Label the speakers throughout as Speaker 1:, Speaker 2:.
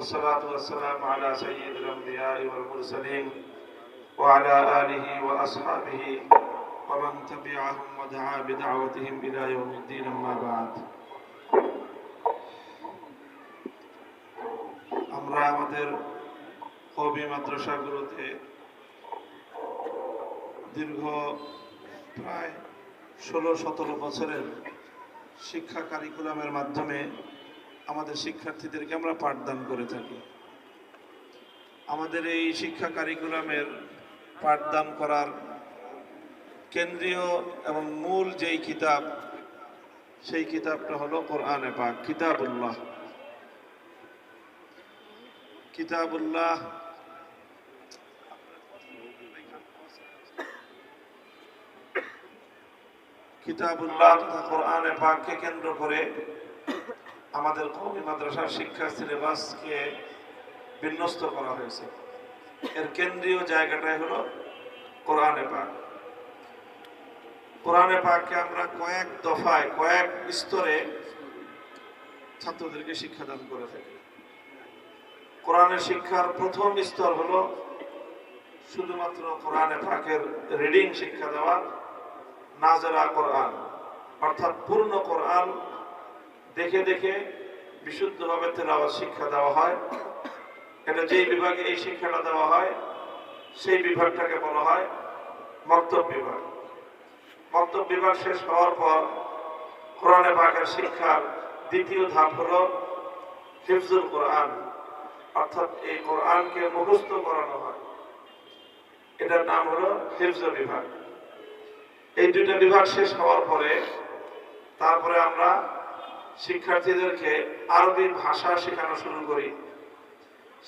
Speaker 1: والصلاة والسلام على سيد الأنبياء والمرسلين وعلى آله وأصحابه ومن تبعهم ودعا بدعوتهم إلى يوم الدين أما بعد আমরা আমাদের কওমি মাদ্রাসাগুলোতে দীর্ঘ প্রায় 16-17 বছরের শিক্ষা কারিকুলামের মাধ্যমে আমাদের শিক্ষার্থীদেরকে আমরা পাঠদান করে থাকি। আমাদের এই শিক্ষা কারিকুলামের পাঠদান করার কেন্দ্রীয় এবং মূল যেই কিতাব, সেই কিতাবটা হলো কোরআনে পাক, কিতাবুল্লাহ। কিতাবুল্লাহ কিতাবুল্লাহ তথা কোরআনে পাককে কেন্দ্র করে আমাদের কওমি মাদ্রাসার শিক্ষা সিলেবাসকে বিন্যস্ত করা হয়েছে। এর কেন্দ্রীয় জায়গাটাই হলো কোরআনে পাক। কোরআনে পাককে আমরা কয়েক দফায়, কয়েক স্তরে ছাত্রদেরকে শিক্ষাদান করে থাকি। কোরআনের শিক্ষার প্রথম স্তর হলো শুধুমাত্র কোরআনে পাকের রিডিং শিক্ষা দেওয়া, নাজরা কোরআন, অর্থাৎ পূর্ণ কোরআন দেখে দেখে বিশুদ্ধভাবে তেলাওয়াত শিক্ষা দেওয়া হয়। এটা যেই বিভাগে এই শিক্ষাটা দেওয়া হয় সেই বিভাগটাকে বলা হয় মক্তব বিভাগ। মক্তব বিভাগ শেষ হওয়ার পর কোরআনে পাকের শিক্ষার দ্বিতীয় ধাপ হলো হিফজুল কোরআন, অর্থাৎ এই কোরআনকে মুখস্থ করানো হয়। এটার নাম হলো হিফজ বিভাগ। এই দুইটা বিভাগ শেষ হওয়ার পরে তারপরে আমরা শিক্ষার্থীদেরকে আরবি ভাষা শেখানো শুরু করি।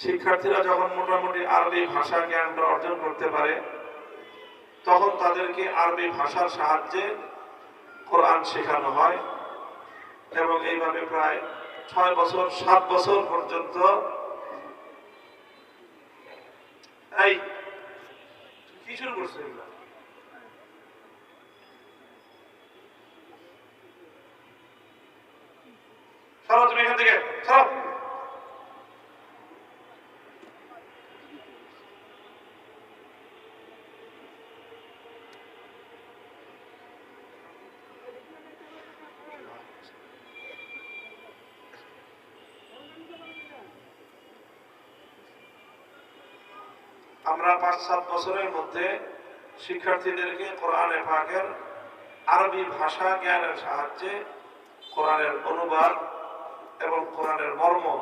Speaker 1: শিক্ষার্থীরা যখন মোটামুটি আরবি ভাষা জ্ঞানটা অর্জন করতে পারে, তখন তাদেরকে আরবি ভাষার সাহায্যে কোরআন শেখানো হয় এবং এইভাবে প্রায় 6-7 বছর পর্যন্ত এই কি শুরু করছে এগুলা? সরো তুমি এখান থেকে, সরো। আমরা 5-7 বছরের মধ্যে শিক্ষার্থীদেরকে কোরআনে পাকের আরবি ভাষা জ্ঞানের সাহায্যে কোরআনের অনুবাদ এবং কোরআনের মর্ম